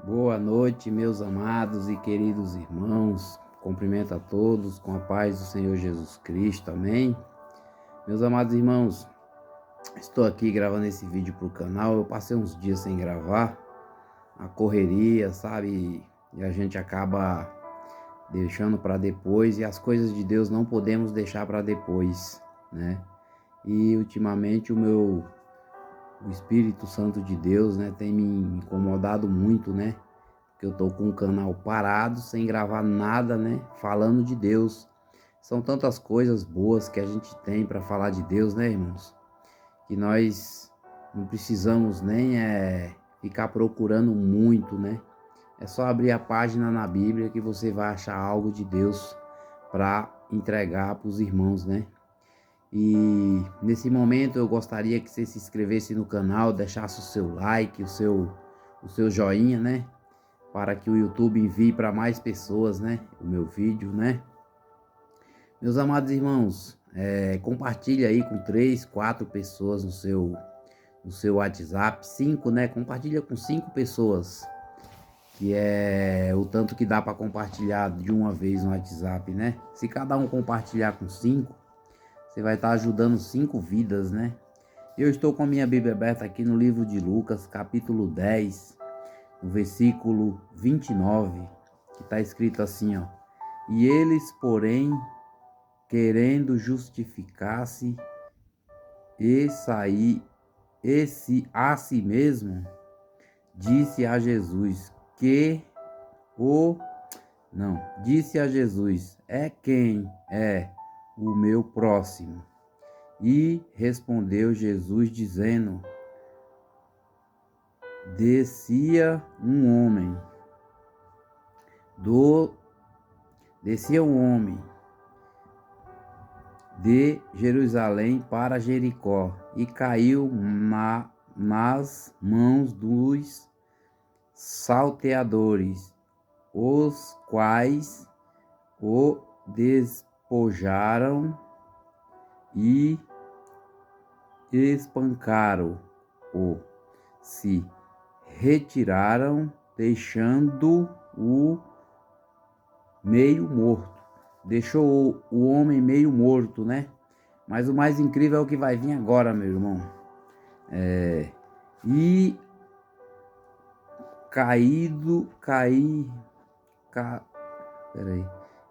Boa noite, meus amados e queridos irmãos. Cumprimento a todos com a paz do Senhor Jesus Cristo. Amém. Meus amados irmãos, estou aqui gravando esse vídeo para o canal. Eu passei uns dias sem gravar, a correria, sabe? E a gente acaba deixando para depois, e as coisas de Deus não podemos deixar para depois, né? E ultimamente o Espírito Santo de Deus, né, tem me incomodado muito, né? Que eu tô com o canal parado, sem gravar nada, né? Falando de Deus. São tantas coisas boas que a gente tem para falar de Deus, né, irmãos? Que nós não precisamos nem ficar procurando muito, né? É só abrir a página na Bíblia que você vai achar algo de Deus para entregar para os irmãos, né? E nesse momento eu gostaria que você se inscrevesse no canal, deixasse o seu like, o seu joinha, né? Para que o YouTube envie para mais pessoas, né? O meu vídeo, né? Meus amados irmãos, compartilhe aí com 3, 4 pessoas no seu WhatsApp, 5, né? Compartilha com 5 pessoas, que é o tanto que dá para compartilhar de uma vez no WhatsApp, né? Se cada um compartilhar com 5, você vai estar ajudando 5 vidas, né? Eu estou com a minha Bíblia aberta aqui no livro de Lucas, capítulo 10, no versículo 29, que está escrito assim, ó: E eles, porém, querendo justificar-se a si mesmo, disse a Jesus é quem é o meu próximo? E respondeu Jesus dizendo: Descia um homem de Jerusalém para Jericó e caiu nas mãos dos salteadores, os quais o despojaram e espancaram-o. Se retiraram, deixando-o meio morto. Deixou o homem meio morto, né? Mas o mais incrível é o que vai vir agora, meu irmão. E peraí.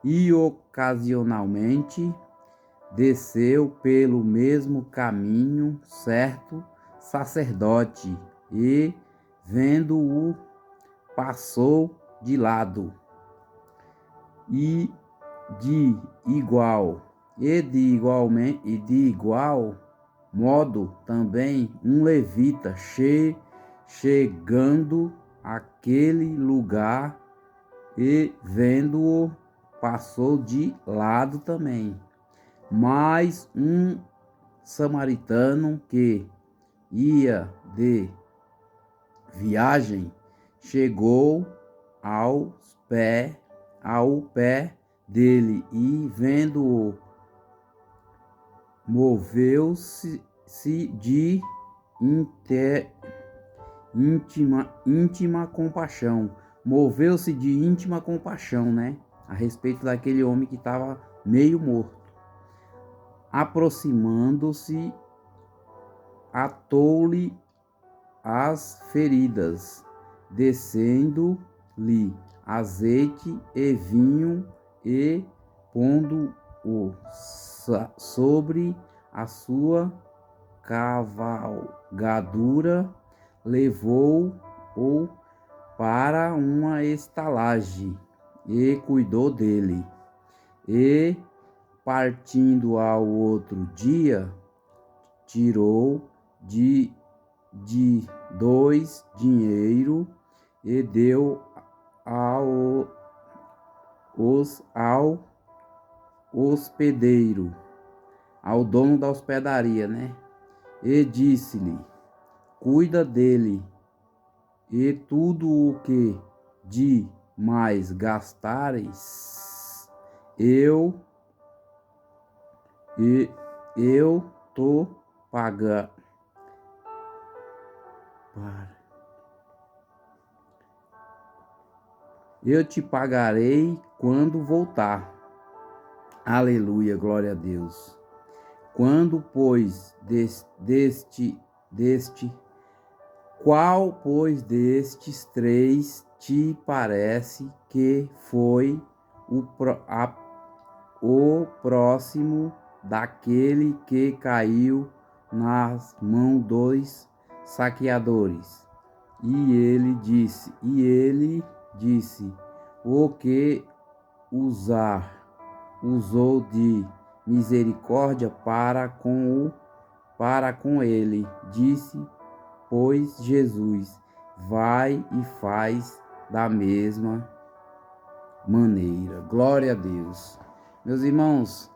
E ocasionalmente desceu pelo mesmo caminho certo sacerdote e, vendo-o, passou de lado. E de igual modo também um levita chegando àquele lugar e vendo-o, passou de lado também. Mas um samaritano que ia de viagem chegou ao pé dele e, vendo-o, moveu-se de íntima compaixão. Moveu-se de íntima compaixão, né? A respeito daquele homem que estava meio morto. Aproximando-se, atou-lhe as feridas, descendo-lhe azeite e vinho e pondo-o sobre a sua cavalgadura, levou-o para uma estalagem e cuidou dele. E, partindo ao outro dia, tirou de 2 dinheiro e deu ao hospedeiro, ao dono da hospedaria, né? E disse-lhe: Cuida dele, e tudo o que de mais gastares, eu tô pagando. eu te pagarei quando voltar. Aleluia, glória a Deus. Quando, pois, qual, pois, destes três te parece que foi o próximo daquele que caiu nas mãos dos saqueadores? E ele disse, o que usou de misericórdia para com ele. Disse, pois, Jesus, vai e faz da mesma maneira. Glória a Deus. Meus irmãos,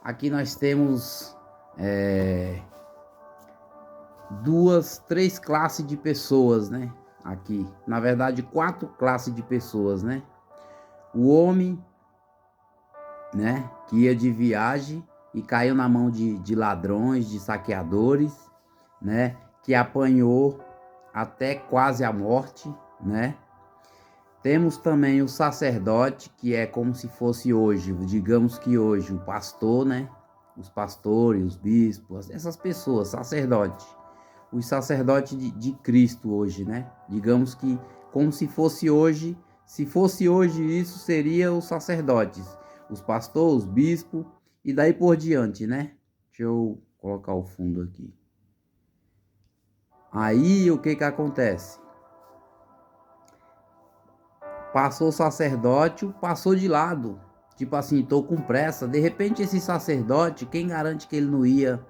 aqui nós temos três classes de pessoas, né? Aqui, na verdade, 4 classes de pessoas, né? O homem, né, que ia de viagem e caiu na mão de ladrões, de saqueadores, né, que apanhou até quase a morte, né? Temos também o sacerdote, que é como se fosse hoje, digamos que hoje o pastor, né? Os pastores, os bispos, essas pessoas, sacerdote. Os sacerdotes de Cristo hoje, né? Digamos que como se fosse hoje isso seria os sacerdotes, os pastores, os bispos e daí por diante, né? Deixa eu colocar o fundo aqui. Aí o que acontece? Passou o sacerdote, passou de lado. Tipo assim, tô com pressa. De repente esse sacerdote, quem garante que ele não ia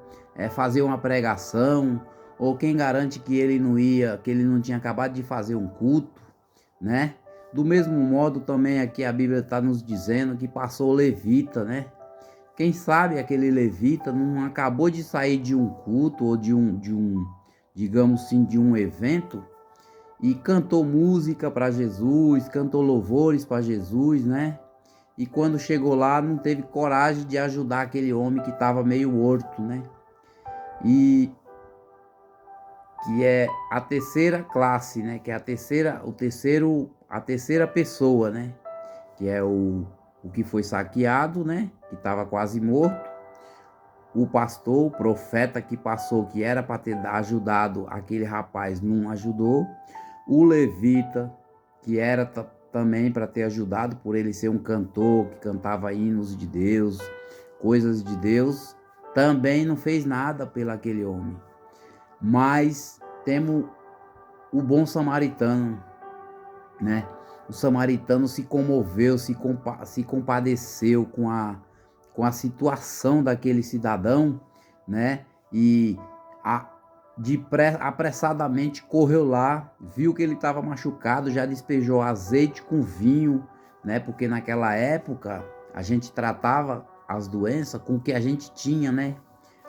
fazer uma pregação? Ou quem garante que ele não tinha acabado de fazer um culto, né? Do mesmo modo também aqui a Bíblia está nos dizendo que passou o levita, né? Quem sabe aquele levita não acabou de sair de um culto ou digamos assim, de um evento, e cantou música para Jesus, cantou louvores para Jesus, né? E quando chegou lá, não teve coragem de ajudar aquele homem que estava meio morto, né? E que é a terceira classe, né? Que é a terceira pessoa, né? Que é o que foi saqueado, né? Que estava quase morto. O pastor, o profeta que passou, que era para ter ajudado aquele rapaz, não ajudou. O levita, que era também para ter ajudado, por ele ser um cantor que cantava hinos de Deus, coisas de Deus, também não fez nada pelo aquele homem. Mas temos o bom samaritano, né? O samaritano se comoveu, se compadeceu com a situação daquele cidadão, né? E apressadamente correu lá, viu que ele estava machucado, já despejou azeite com vinho, né? Porque naquela época a gente tratava as doenças com o que a gente tinha, né?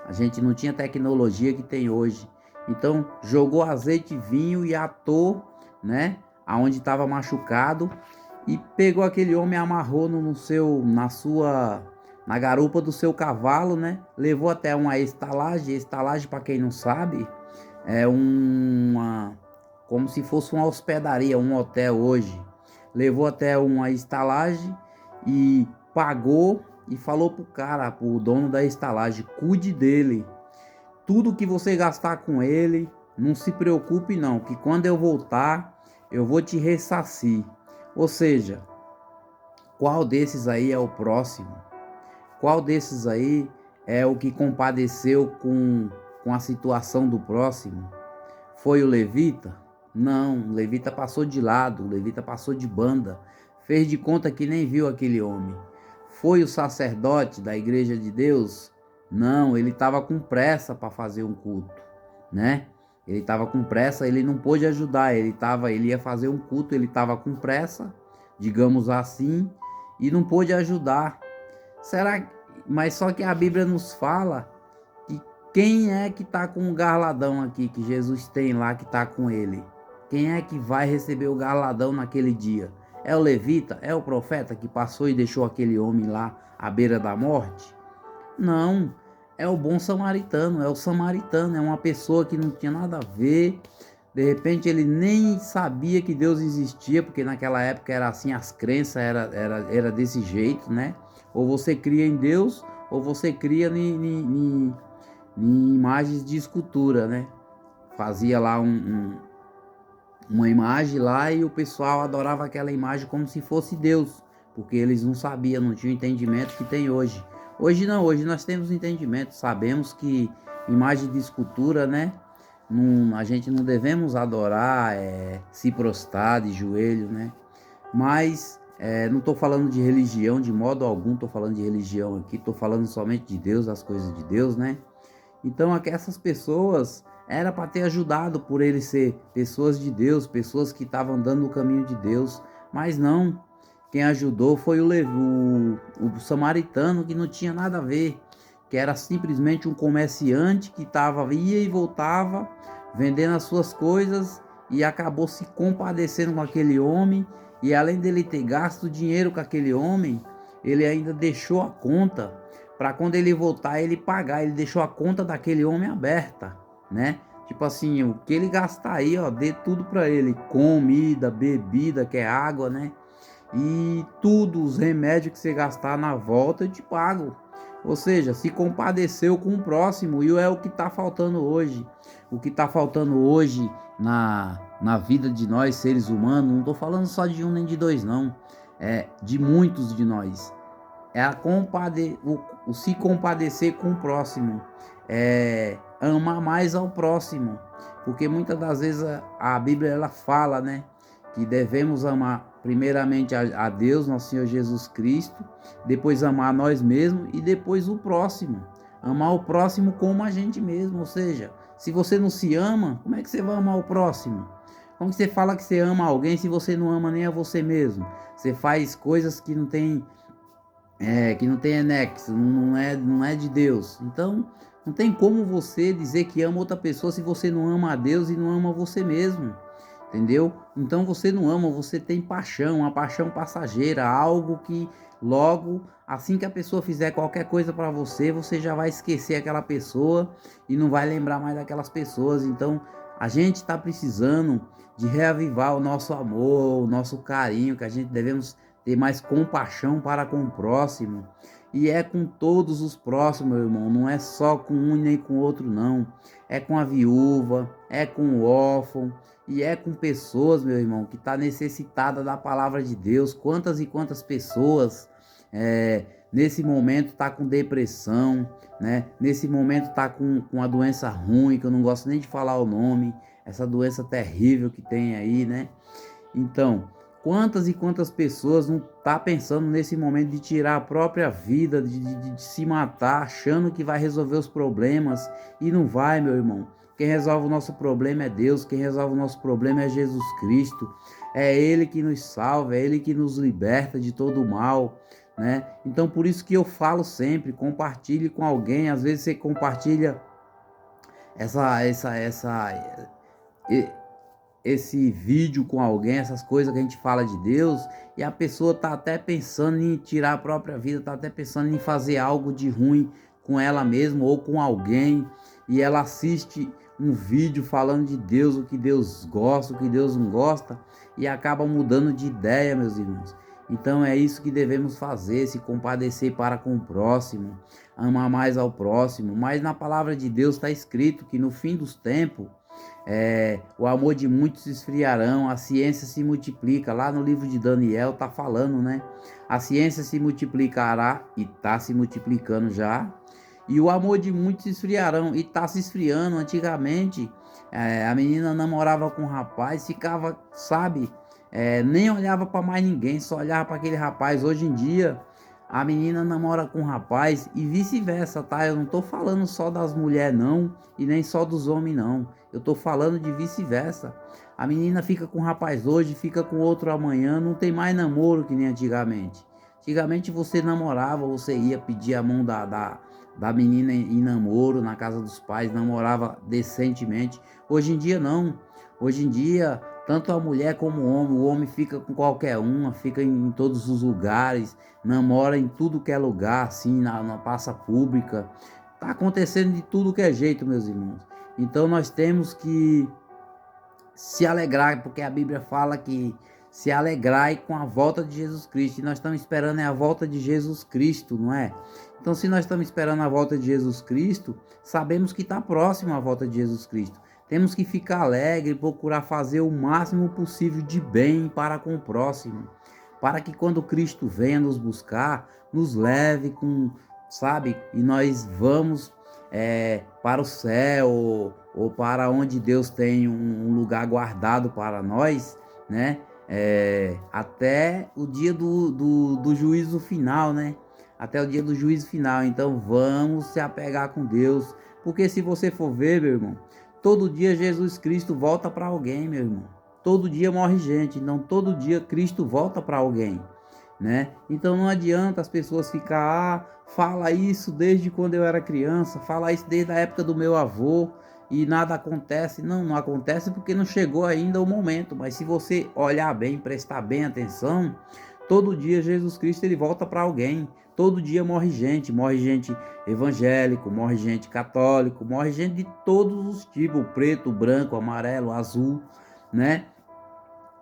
A gente não tinha tecnologia que tem hoje. Então jogou azeite e vinho e atou, né? Aonde estava machucado, e pegou aquele homem, amarrou na garupa do seu cavalo, né? Levou até uma estalagem. Estalagem, para quem não sabe, é como se fosse uma hospedaria, um hotel hoje. Levou até uma estalagem e pagou e falou pro dono da estalagem: cuide dele. Tudo que você gastar com ele, não se preocupe não, que quando eu voltar, eu vou te ressarcir. Ou seja, qual desses aí é o próximo? Qual desses aí é o que compadeceu com a situação do próximo? Foi o levita? Não, o levita passou de lado, o levita passou de banda, fez de conta que nem viu aquele homem. Foi o sacerdote da igreja de Deus? Não, ele estava com pressa para fazer um culto, né? Ele estava com pressa, ele não pôde ajudar, ele ia fazer um culto, ele estava com pressa, digamos assim, e não pôde ajudar. Mas só que a Bíblia nos fala que quem é que está com o galardão aqui, que Jesus tem lá, que está com ele? Quem é que vai receber o galardão naquele dia? É o levita? É o profeta que passou e deixou aquele homem lá à beira da morte? Não, é o bom samaritano, é o samaritano, é uma pessoa que não tinha nada a ver, De repente ele nem sabia que Deus existia, porque naquela época era assim, as crenças era desse jeito, né? Ou você cria em Deus, ou você cria em imagens de escultura, né? Fazia lá uma imagem lá e o pessoal adorava aquela imagem como se fosse Deus, porque eles não sabiam, não tinham o entendimento que tem hoje. Hoje não, hoje nós temos entendimento, sabemos que imagem de escultura, né? A gente não devemos adorar, se prostrar de joelho, né? Mas não estou falando de religião de modo algum, estou falando de religião aqui, estou falando somente de Deus, das coisas de Deus, né? Então, essas pessoas era para ter ajudado por eles ser pessoas de Deus, pessoas que estavam andando no caminho de Deus, mas não. Quem ajudou foi o samaritano, que não tinha nada a ver, que era simplesmente um comerciante que ia e voltava vendendo as suas coisas e acabou se compadecendo com aquele homem, e além dele ter gasto dinheiro com aquele homem, ele ainda deixou a conta para quando ele voltar ele pagar. Ele deixou a conta daquele homem aberta, né? Tipo assim, o que ele gastar aí, ó, dê tudo para ele, comida, bebida, que é água, né? E tudo, os remédios que você gastar na volta, eu te pago. Ou seja, se compadeceu com o próximo, e é o que está faltando hoje. O que está faltando hoje na vida de nós, seres humanos, não estou falando só de um nem de dois, não. É de muitos de nós. É o se compadecer com o próximo. É amar mais ao próximo. Porque muitas das vezes a Bíblia ela fala, né? Que devemos amar primeiramente a Deus, nosso Senhor Jesus Cristo, depois amar a nós mesmos e depois o próximo. Amar o próximo como a gente mesmo, ou seja, se você não se ama, como é que você vai amar o próximo? Como que você fala que você ama alguém se você não ama nem a você mesmo? Você faz coisas que não tem anexo, não é de Deus. Então, não tem como você dizer que ama outra pessoa se você não ama a Deus e não ama você mesmo. Entendeu? Então você não ama, você tem paixão, uma paixão passageira, algo que logo, assim que a pessoa fizer qualquer coisa para você, você já vai esquecer aquela pessoa e não vai lembrar mais daquelas pessoas. Então a gente está precisando de reavivar o nosso amor, o nosso carinho, que a gente devemos ter mais compaixão para com o próximo. E é com todos os próximos, meu irmão, não é só com um nem com outro, não. É com a viúva, é com o órfão, e é com pessoas, meu irmão, que está necessitada da palavra de Deus. Quantas e quantas pessoas nesse momento tá com depressão, né? Nesse momento tá com uma doença ruim, que eu não gosto nem de falar o nome, essa doença terrível que tem aí, né? Então, quantas e quantas pessoas não tá pensando nesse momento de tirar a própria vida, de se matar, achando que vai resolver os problemas, e não vai, meu irmão. Quem resolve o nosso problema é Deus, quem resolve o nosso problema é Jesus Cristo. É Ele que nos salva, é Ele que nos liberta de todo o mal, né? Então por isso que eu falo sempre, compartilhe com alguém. Às vezes você compartilha esse vídeo com alguém, essas coisas que a gente fala de Deus, e a pessoa tá até pensando em tirar a própria vida, tá até pensando em fazer algo de ruim com ela mesma ou com alguém, e ela assiste um vídeo falando de Deus, o que Deus gosta, o que Deus não gosta, e acaba mudando de ideia, meus irmãos. Então é isso que devemos fazer, se compadecer para com o próximo, amar mais ao próximo. Mas na palavra de Deus está escrito que no fim dos tempos, o amor de muitos se esfriarão, a ciência se multiplica. Lá no livro de Daniel tá falando, né? A ciência se multiplicará, e tá se multiplicando já, e o amor de muitos se esfriarão, e tá se esfriando. Antigamente a menina namorava com um rapaz, ficava, sabe, nem olhava para mais ninguém, só olhava para aquele rapaz. Hoje em dia a menina namora com um rapaz e vice-versa, tá? Eu não tô falando só das mulheres não, e nem só dos homens não. Eu tô falando de vice-versa. A menina fica com um rapaz hoje, fica com outro amanhã, não tem mais namoro que nem antigamente. Antigamente você namorava, você ia pedir a mão da menina em namoro na casa dos pais, namorava decentemente. Hoje em dia não. Hoje em dia, tanto a mulher como o homem fica com qualquer uma, fica em todos os lugares, namora em tudo que é lugar, assim, na praça pública. Tá acontecendo de tudo que é jeito, meus irmãos. Então nós temos que se alegrar, porque a Bíblia fala que se alegrai com a volta de Jesus Cristo. E nós estamos esperando a volta de Jesus Cristo, não é? Então, se nós estamos esperando a volta de Jesus Cristo, sabemos que está próximo a volta de Jesus Cristo. Temos que ficar alegre e procurar fazer o máximo possível de bem para com o próximo, para que quando Cristo venha nos buscar, nos leve com, sabe, e nós vamos para o céu ou para onde Deus tem um lugar guardado para nós, né? Até o dia do juízo final, né? Até o dia do juízo final. Então vamos se apegar com Deus, porque se você for ver, meu irmão, todo dia Jesus Cristo volta para alguém, meu irmão. Todo dia morre gente, não todo dia Cristo volta para alguém, né? Então não adianta as pessoas ficar, fala isso desde quando eu era criança, fala isso desde a época do meu avô e nada acontece. Não acontece porque não chegou ainda o momento, mas se você olhar bem, prestar bem atenção, todo dia Jesus Cristo ele volta para alguém. Todo dia morre gente evangélico, morre gente católico, morre gente de todos os tipos, preto, branco, amarelo, azul, né?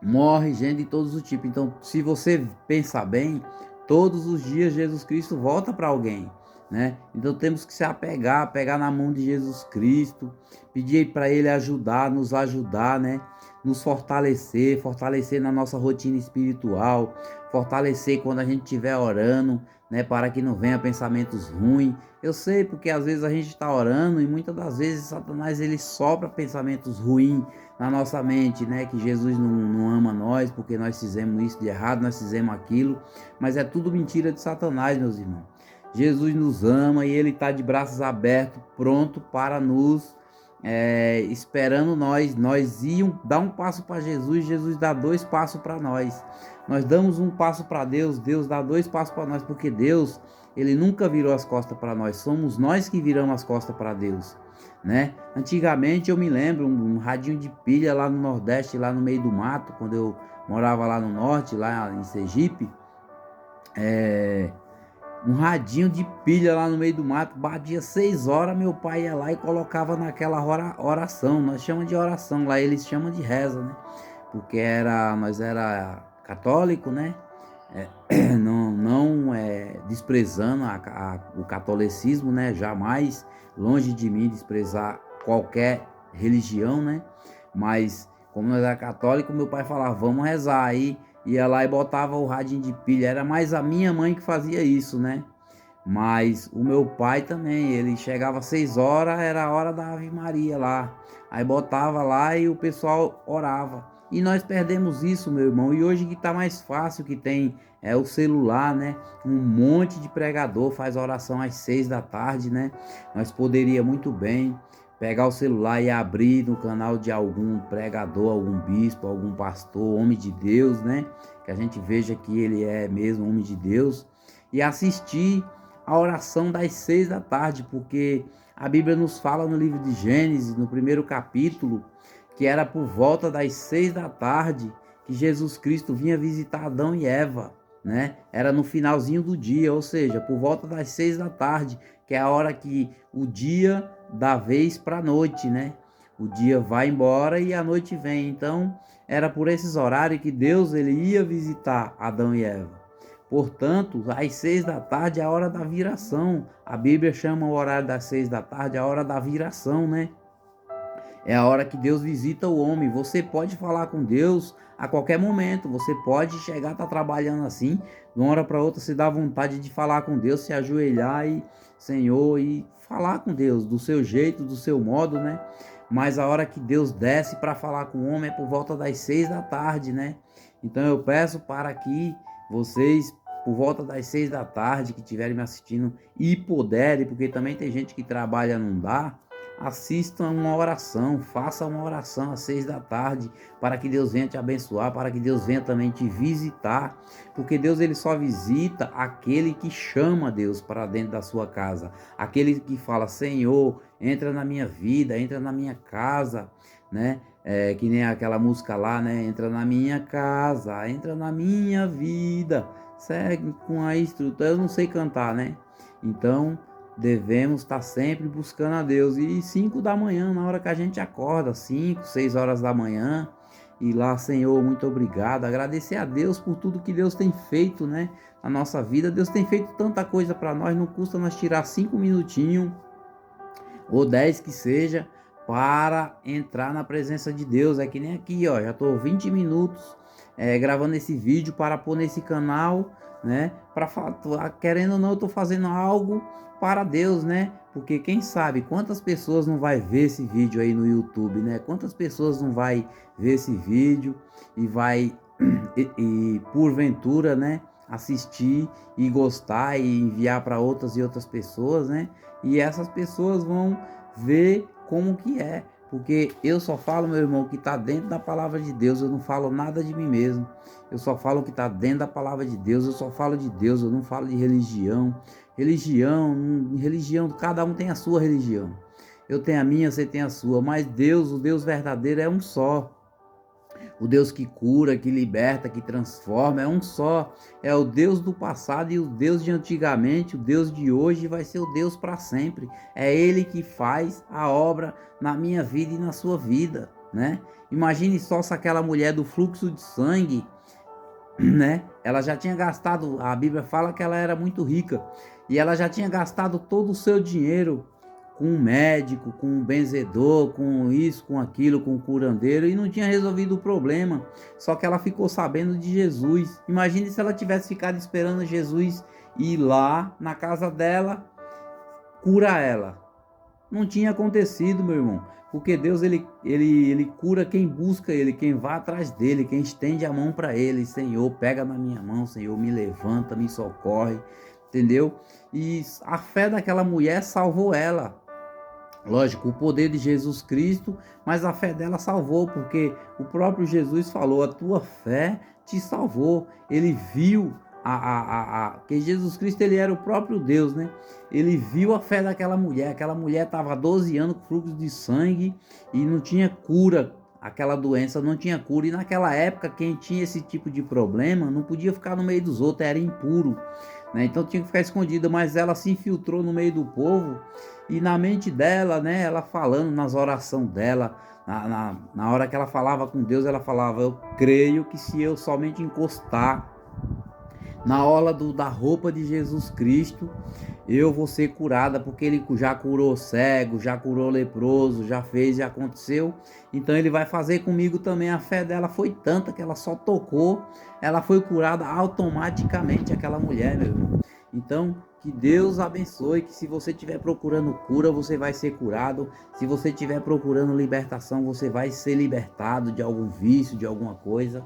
Morre gente de todos os tipos. Então, se você pensar bem, todos os dias Jesus Cristo volta para alguém, né? Então temos que se apegar, pegar na mão de Jesus Cristo, pedir para Ele nos ajudar, né? Nos fortalecer na nossa rotina espiritual, fortalecer quando a gente estiver orando, né? Para que não venha pensamentos ruins. Eu sei porque às vezes a gente está orando e muitas das vezes Satanás ele sopra pensamentos ruins na nossa mente, né? Que Jesus não ama nós porque nós fizemos isso de errado, nós fizemos aquilo, mas é tudo mentira de Satanás, meus irmãos. Jesus nos ama e Ele está de braços abertos, pronto para nos esperando nós íamos dar um passo para Jesus, Jesus dá 2 passos para nós. Nós damos um passo para Deus, Deus dá 2 passos para nós, porque Deus, Ele nunca virou as costas para nós, somos nós que viramos as costas para Deus, né? Antigamente eu me lembro, um radinho de pilha lá no Nordeste, lá no meio do mato, quando eu morava lá no Norte, lá em Sergipe, um radinho de pilha lá no meio do mato, batia 6 horas, meu pai ia lá e colocava naquela oração, nós chamamos de oração, lá eles chamam de reza, né? Porque nós era católico, né? Não desprezando o catolicismo, né? Jamais, longe de mim desprezar qualquer religião, né? Mas como nós era católico, meu pai falava, vamos rezar aí. Ia lá e botava o radinho de pilha. Era mais a minha mãe que fazia isso, né? Mas o meu pai também, ele chegava às 6 horas, era a hora da Ave Maria lá. Aí botava lá e o pessoal orava. E nós perdemos isso, meu irmão. E hoje que tá mais fácil, que tem o celular, né? Um monte de pregador faz oração às 6 da tarde, né? Nós poderia muito bem pegar o celular e abrir no canal de algum pregador, algum bispo, algum pastor, homem de Deus, né? Que a gente veja que ele é mesmo homem de Deus. E assistir a oração das 6 da tarde, porque a Bíblia nos fala no livro de Gênesis, no primeiro capítulo, que era por volta das 6 da tarde que Jesus Cristo vinha visitar Adão e Eva, né? Era no finalzinho do dia, ou seja, por volta das 6 da tarde, que é a hora que o dia dá vez para a noite, né? O dia vai embora e a noite vem. Então, era por esses horários que Deus ele ia visitar Adão e Eva. Portanto, às 6 da tarde é a hora da viração. A Bíblia chama o horário das 6 da tarde a hora da viração, né? É a hora que Deus visita o homem. Você pode falar com Deus a qualquer momento. Você pode chegar, tá trabalhando assim, de uma hora para outra você dá vontade de falar com Deus, se ajoelhar e, Senhor, e falar com Deus do seu jeito, do seu modo, né? Mas a hora que Deus desce para falar com o homem é por volta das 6 da tarde, né? Então eu peço para que vocês, por volta das 6 da tarde, que estiverem me assistindo e puderem, porque também tem gente que trabalha não dá, assistam uma oração, faça uma oração às 6 da tarde, para que Deus venha te abençoar, para que Deus venha também te visitar, porque Deus ele só visita aquele que chama Deus para dentro da sua casa, aquele que fala, Senhor, entra na minha vida, entra na minha casa, né? Que nem aquela música lá, né? Entra na minha casa, entra na minha vida, segue com a estrutura. Eu não sei cantar, né? Então, devemos estar sempre buscando a Deus. E 5 da manhã, na hora que a gente acorda, 5, 6 horas da manhã, e lá, Senhor, muito obrigado. Agradecer a Deus por tudo que Deus tem feito, né, na nossa vida. Deus tem feito tanta coisa para nós, não custa nós tirar 5 minutinhos, ou 10 que seja, para entrar na presença de Deus. É que nem aqui, ó, já estou 20 minutos gravando esse vídeo para pôr nesse canal, né? Para querendo ou não, eu estou fazendo algo para Deus, né? Porque quem sabe quantas pessoas não vai ver esse vídeo aí no YouTube, né? Quantas pessoas não vai ver esse vídeo e vai e porventura, né, assistir e gostar e enviar para outras e outras pessoas, né? E essas pessoas vão ver como que é, porque eu só falo, meu irmão, que está dentro da palavra de Deus. Eu não falo nada de mim mesmo, eu só falo o que está dentro da palavra de Deus. Eu só falo de Deus, eu não falo de religião. Religião, cada um tem a sua religião. Eu tenho a minha, você tem a sua, mas Deus, o Deus verdadeiro é um só. O Deus que cura, que liberta, que transforma, é um só. É o Deus do passado e o Deus de antigamente, o Deus de hoje vai ser o Deus para sempre. É Ele que faz a obra na minha vida e na sua vida, né? Imagine só se aquela mulher do fluxo de sangue, né? Ela já tinha gastado, a Bíblia fala que ela era muito rica, e ela já tinha gastado todo o seu dinheiro com um médico, com um benzedor, com isso, com aquilo, com um curandeiro, e não tinha resolvido o problema. Só que ela ficou sabendo de Jesus. Imagine se ela tivesse ficado esperando Jesus ir lá na casa dela, curar ela. Não tinha acontecido, meu irmão. Porque Deus, ele cura quem busca Ele, quem vai atrás dEle, quem estende a mão para Ele. Senhor, pega na minha mão, Senhor, me levanta, me socorre, entendeu? E a fé daquela mulher salvou ela. Lógico, o poder de Jesus Cristo, mas a fé dela salvou, porque o próprio Jesus falou, a tua fé te salvou. Ele viu que Jesus Cristo, ele era o próprio Deus, né? Ele viu a fé daquela mulher. Aquela mulher estava há 12 anos com fluxo de sangue e não tinha cura. Aquela doença não tinha cura. E naquela época, quem tinha esse tipo de problema não podia ficar no meio dos outros, era impuro, né? Então tinha que ficar escondida, mas ela se infiltrou no meio do povo. E na mente dela, né, ela falando nas orações dela, na hora que ela falava com Deus, ela falava, eu creio que se eu somente encostar na orla da roupa de Jesus Cristo, eu vou ser curada, porque Ele já curou cego, já curou leproso, já fez e aconteceu. Então Ele vai fazer comigo também. A fé dela foi tanta que ela só tocou, ela foi curada automaticamente, aquela mulher, meu irmão. Então, que Deus abençoe, que se você estiver procurando cura, você vai ser curado. Se você estiver procurando libertação, você vai ser libertado de algum vício, de alguma coisa.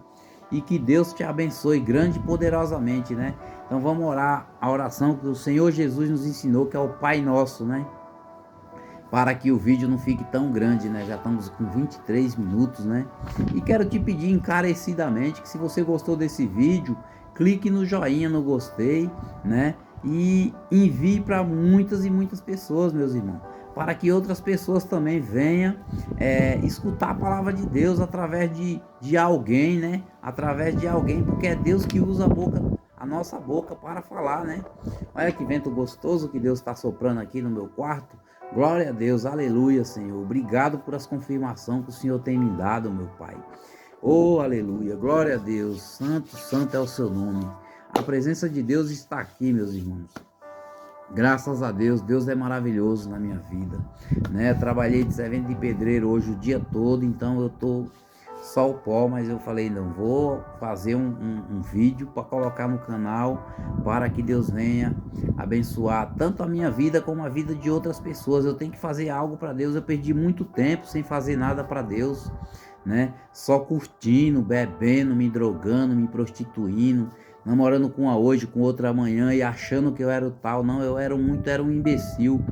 E que Deus te abençoe grande e poderosamente, né? Então vamos orar a oração que o Senhor Jesus nos ensinou, que é o Pai Nosso, né? Para que o vídeo não fique tão grande, né? Já estamos com 23 minutos, né? E quero te pedir encarecidamente que se você gostou desse vídeo, clique no joinha, no gostei, né? E envie para muitas e muitas pessoas, meus irmãos, para que outras pessoas também venham escutar a palavra de Deus através de alguém, né? Através de alguém, porque é Deus que usa a nossa boca para falar, né? Olha que vento gostoso que Deus está soprando aqui no meu quarto. Glória a Deus, aleluia, Senhor. Obrigado por as confirmações que o Senhor tem me dado, meu Pai. Oh, aleluia, glória a Deus. Santo, santo é o seu nome. A presença de Deus está aqui, meus irmãos. Graças a Deus, Deus é maravilhoso na minha vida, né? Trabalhei de servente de pedreiro hoje o dia todo, então eu tô só o pó, mas eu falei, não, vou fazer um vídeo para colocar no canal, para que Deus venha abençoar tanto a minha vida como a vida de outras pessoas. Eu tenho que fazer algo para Deus. Eu perdi muito tempo sem fazer nada para Deus, né? Só curtindo, bebendo, me drogando, me prostituindo, namorando com uma hoje, com outra amanhã e achando que eu era o tal. Não, eu era um imbecil,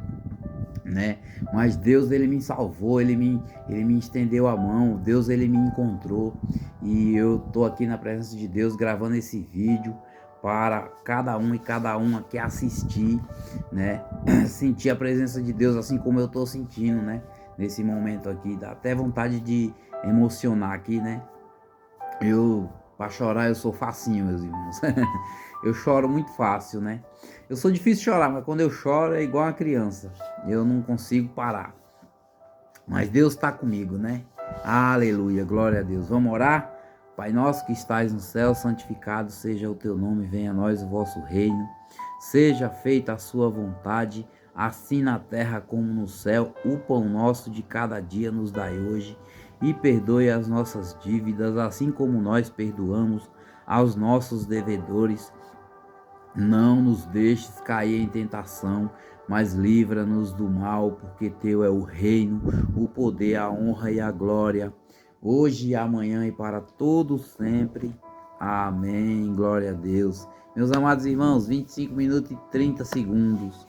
né? Mas Deus, ele me salvou, ele me estendeu a mão. Deus, ele me encontrou, e eu tô aqui na presença de Deus gravando esse vídeo para cada um e cada uma que assistir, né? Sentir a presença de Deus assim como eu tô sentindo, né? Nesse momento aqui, dá até vontade de emocionar aqui, né? Eu Para chorar eu sou facinho, meus irmãos. Eu choro muito fácil, né? Eu sou difícil de chorar, mas quando eu choro é igual uma criança. Eu não consigo parar. Mas Deus está comigo, né? Aleluia, glória a Deus. Vamos orar? Pai nosso que estais no céu, santificado seja o teu nome, venha a nós o vosso reino. Seja feita a sua vontade, assim na terra como no céu. O pão nosso de cada dia nos dai hoje. E perdoe as nossas dívidas, assim como nós perdoamos aos nossos devedores. Não nos deixes cair em tentação, mas livra-nos do mal, porque teu é o reino, o poder, a honra e a glória, hoje e amanhã e para todos sempre. Amém. Glória a Deus. Meus amados irmãos, 25 minutos e 30 segundos.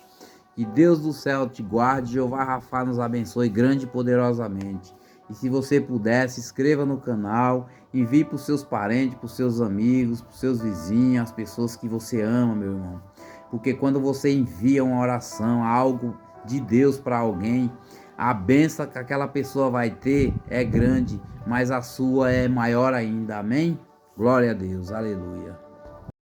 Que Deus do céu te guarde, Jeová Rafá nos abençoe grande e poderosamente. E se você puder, se inscreva no canal, envie para os seus parentes, para os seus amigos, para os seus vizinhos, as pessoas que você ama, meu irmão. Porque quando você envia uma oração, algo de Deus para alguém, a bênção que aquela pessoa vai ter é grande, mas a sua é maior ainda. Amém? Glória a Deus, aleluia.